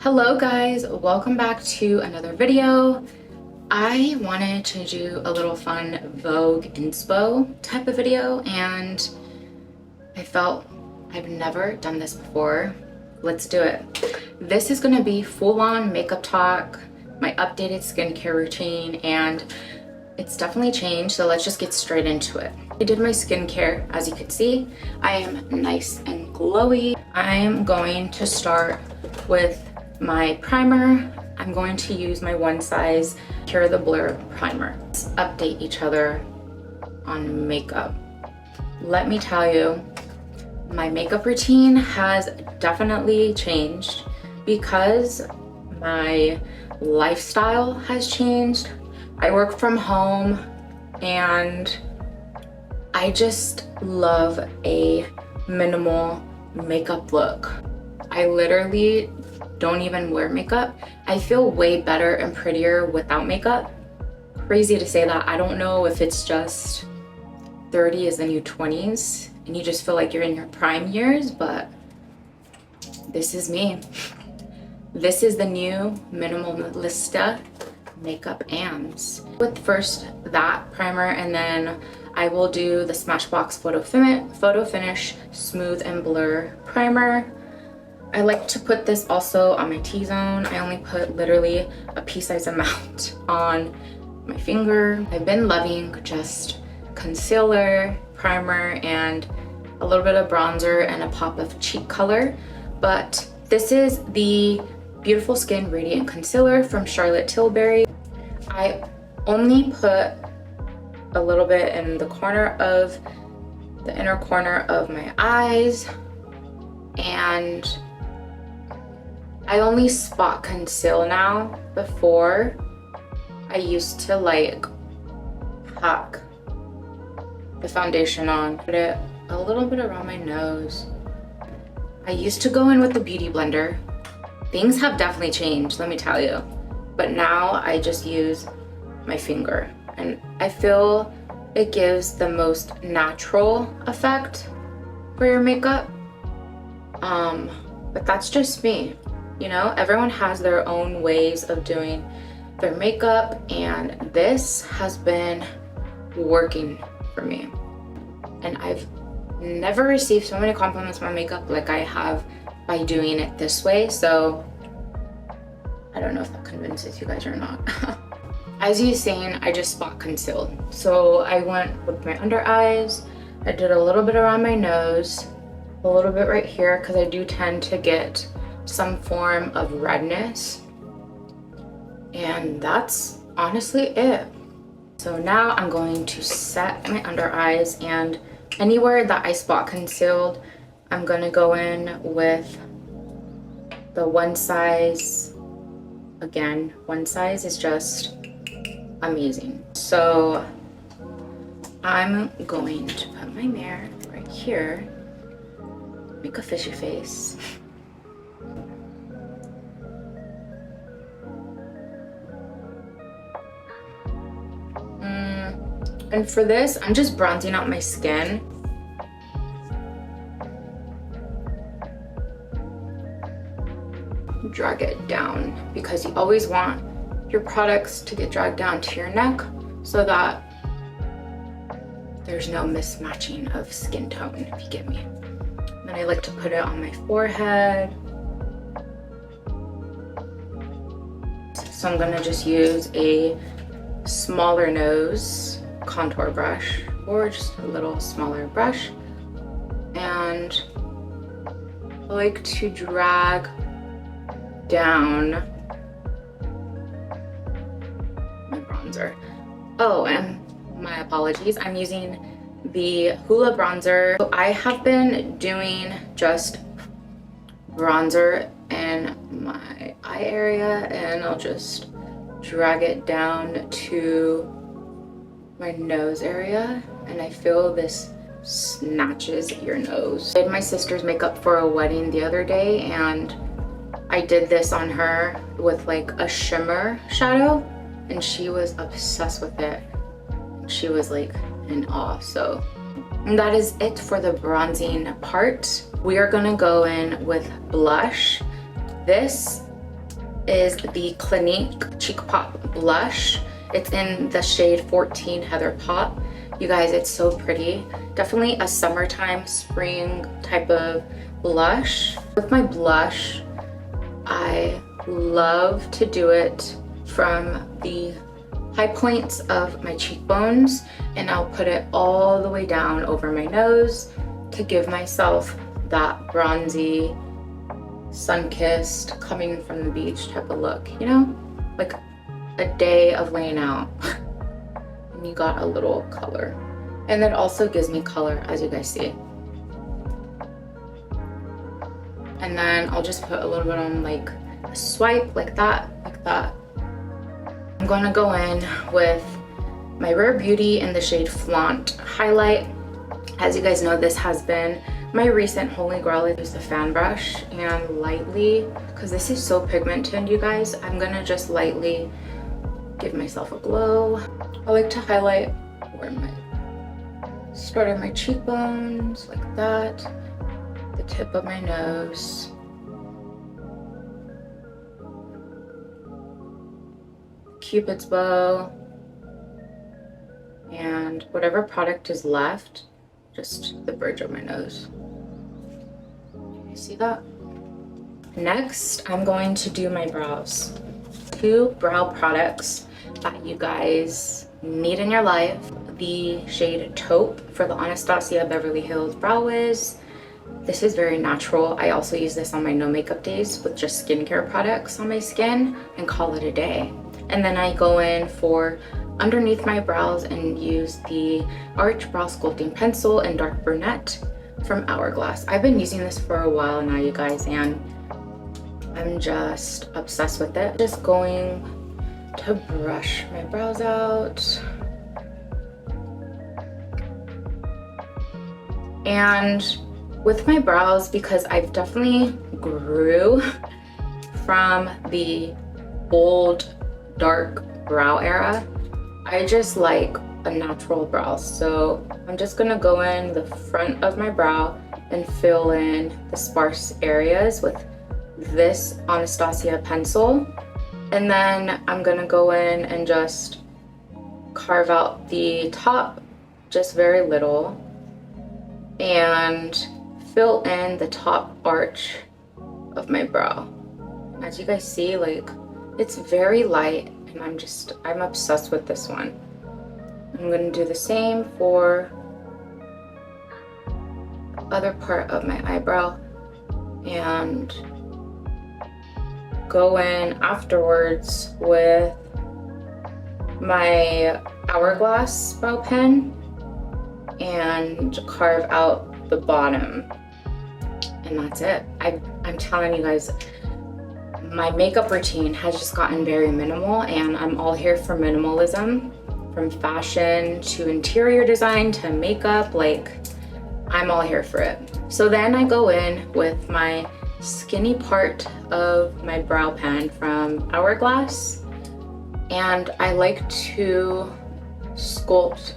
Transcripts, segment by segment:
Hello guys, welcome back to another video. I wanted to do a little fun Vogue inspo type of video, and I felt I've never done this before. Let's do it. This is gonna be full-on makeup talk, my updated skincare routine, and it's definitely changed, so let's just get straight into it. I did my skincare. As you can see, I am nice and glowy. I am going to start with my primer. I'm going to use my One Size Cure the Blur primer. Let's update each other on makeup. Let me tell you, my makeup routine has definitely changed because my lifestyle has changed. I work from home and I just love a minimal makeup look. I literally don't even wear makeup. I feel way better and prettier without makeup. Crazy to say that. I don't know if it's just 30 is the new 20s and you just feel like you're in your prime years, but this is me. This is the new minimalista makeup AMs. With first that primer, and then I will do the Smashbox Photo Finish Smooth and Blur primer. I like to put this also on my T-zone. I only put literally a pea-sized amount on my finger. I've been loving just concealer, primer, and a little bit of bronzer and a pop of cheek color. But this is the Beautiful Skin Radiant Concealer from Charlotte Tilbury. I only put a little bit in the inner corner of my eyes, and I only spot conceal now. Before, I used to like pack the foundation on, put it a little bit around my nose. I used to go in with the beauty blender. Things have definitely changed, let me tell you. But now I just use my finger, and I feel it gives the most natural effect for your makeup. But that's just me. You know, everyone has their own ways of doing their makeup, and this has been working for me. And I've never received so many compliments on my makeup like I have by doing it this way. So I don't know if that convinces you guys or not. As you've seen, I just spot concealed. So I went with my under eyes. I did a little bit around my nose, a little bit right here, because I do tend to get some form of redness. And that's honestly it. So now I'm going to set my under eyes, and anywhere that I spot concealed, I'm gonna go in with the One Size. Again, One Size is just amazing. So I'm going to put my mirror right here, make a fishy face. And for this, I'm just bronzing out my skin. Drag it down, because you always want your products to get dragged down to your neck so that there's no mismatching of skin tone, if you get me. And then I like to put it on my forehead. So I'm gonna just use a smaller nose contour brush, or just a little smaller brush, and I like to drag down my bronzer. Oh, and my apologies, I'm using the Hoola bronzer. So I have been doing just bronzer in my eye area, and I'll just drag it down to my nose area, and I feel this snatches your nose. I did my sister's makeup for a wedding the other day, and I did this on her with like a shimmer shadow, and she was obsessed with it. She was like in awe. So that is it for the bronzing part. We are gonna go in with blush. This is the Clinique Cheek Pop Blush. It's in the shade 14 Heather Pop. You guys, it's so pretty. Definitely a summertime, spring type of blush. With my blush, I love to do it from the high points of my cheekbones, and I'll put it all the way down over my nose to give myself that bronzy, sun-kissed, coming from the beach type of look, you know? Like a day of laying out and you got a little color. And that also gives me color, as you guys see. And then I'll just put a little bit on like a swipe like that, like that. I'm gonna go in with my Rare Beauty in the shade Flaunt highlight. As you guys know, this has been my recent holy grail. I use the fan brush and lightly, because this is so pigmented, you guys, I'm gonna just lightly give myself a glow. I like to highlight where my start of my cheekbones, like that, the tip of my nose, Cupid's bow, and whatever product is left, just the bridge of my nose. You see that? Next, I'm going to do my brows. 2 brow products that you guys need in your life. The shade Taupe for the Anastasia Beverly Hills Brow Wiz. This is very natural. I also use this on my no makeup days with just skincare products on my skin and call it a day. And then I go in for underneath my brows and use the Arch Brow Sculpting Pencil in Dark Brunette from Hourglass. I've been using this for a while now, you guys, and I'm just obsessed with it. Just going to brush my brows out. And with my brows, because I've definitely grew from the bold, dark brow era, I just like a natural brow. So I'm just gonna go in the front of my brow and fill in the sparse areas with this Anastasia pencil. And then I'm gonna go in and just carve out the top, just very little, and fill in the top arch of my brow. As you guys see, like, it's very light, and I'm obsessed with this one. I'm gonna do the same for the other part of my eyebrow and go in afterwards with my Hourglass brow pen and carve out the bottom. And that's it. I'm telling you guys, my makeup routine has just gotten very minimal, and I'm all here for minimalism. From fashion to interior design to makeup, like, I'm all here for it. So then I go in with my skinny part of my brow pen from Hourglass, and I like to sculpt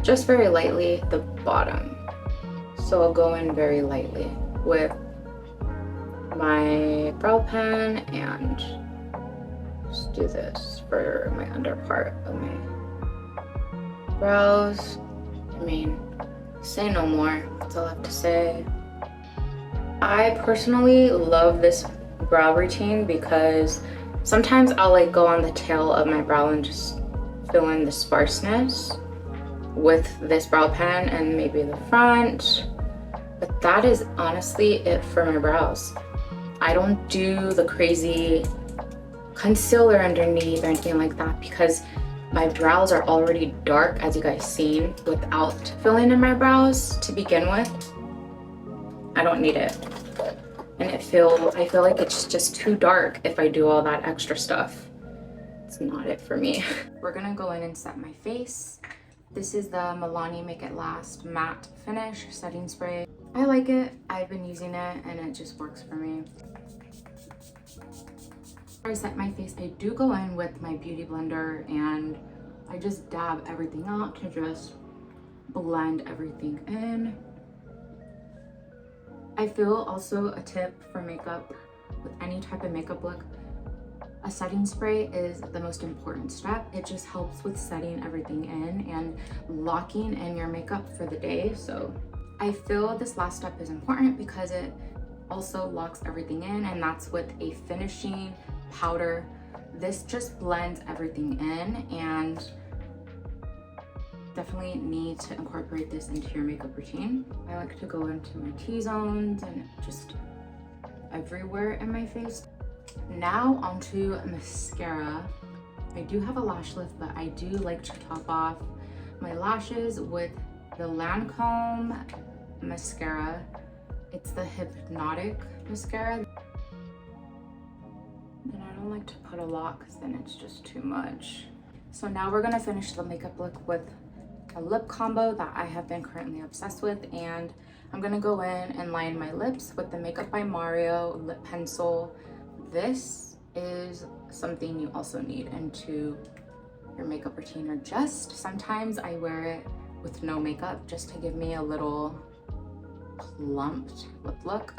just very lightly the bottom. So I'll go in very lightly with my brow pen and just do this for my under part of my brows. I mean, say no more, that's all I have to say. I personally love this brow routine because sometimes I'll like go on the tail of my brow and just fill in the sparseness with this brow pen and maybe the front. But that is honestly it for my brows. I don't do the crazy concealer underneath or anything like that because my brows are already dark, as you guys seen, without filling in my brows to begin with. I don't need it. And I feel like it's just too dark if I do all that extra stuff. It's not it for me. We're gonna go in and set my face. This is the Milani Make It Last Matte Finish Setting Spray. I like it, I've been using it, and it just works for me. Before I set my face, I do go in with my beauty blender and I just dab everything out to just blend everything in. I feel also a tip for makeup, with any type of makeup look, A setting spray is the most important step. It just helps with setting everything in and locking in your makeup for the day. So I feel this last step is important because it also locks everything in, and that's with a finishing powder. This just blends everything in, and definitely need to incorporate this into your makeup routine. I like to go into my T-zones and just everywhere in my face. Now onto mascara. I do have a lash lift, but I do like to top off my lashes with the Lancome mascara. It's the Hypnotic mascara. And I don't like to put a lot because then it's just too much. So now we're gonna finish the makeup look with a lip combo that I have been currently obsessed with, and I'm gonna go in and line my lips with the Makeup by Mario lip pencil. This is something you also need into your makeup routine, or just sometimes I wear it with no makeup just to give me a little plumped lip look.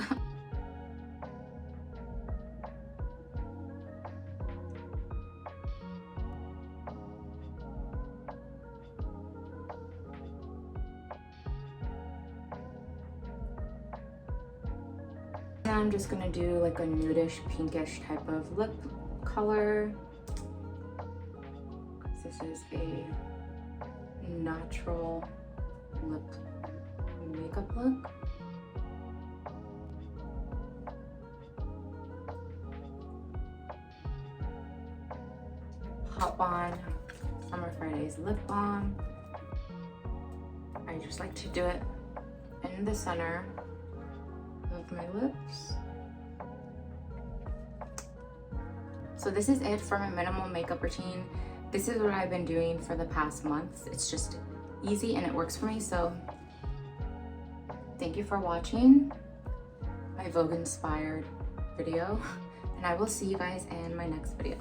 I'm just gonna do like a nudish pinkish type of lip color. This is a natural lip makeup look. Pop on Summer Fridays lip balm. I just like to do it in the center of my lips. So this is it for my minimal makeup routine. This is what I've been doing for the past months. It's just easy and it works for me. So thank you for watching my Vogue inspired video, and I will see you guys in my next video.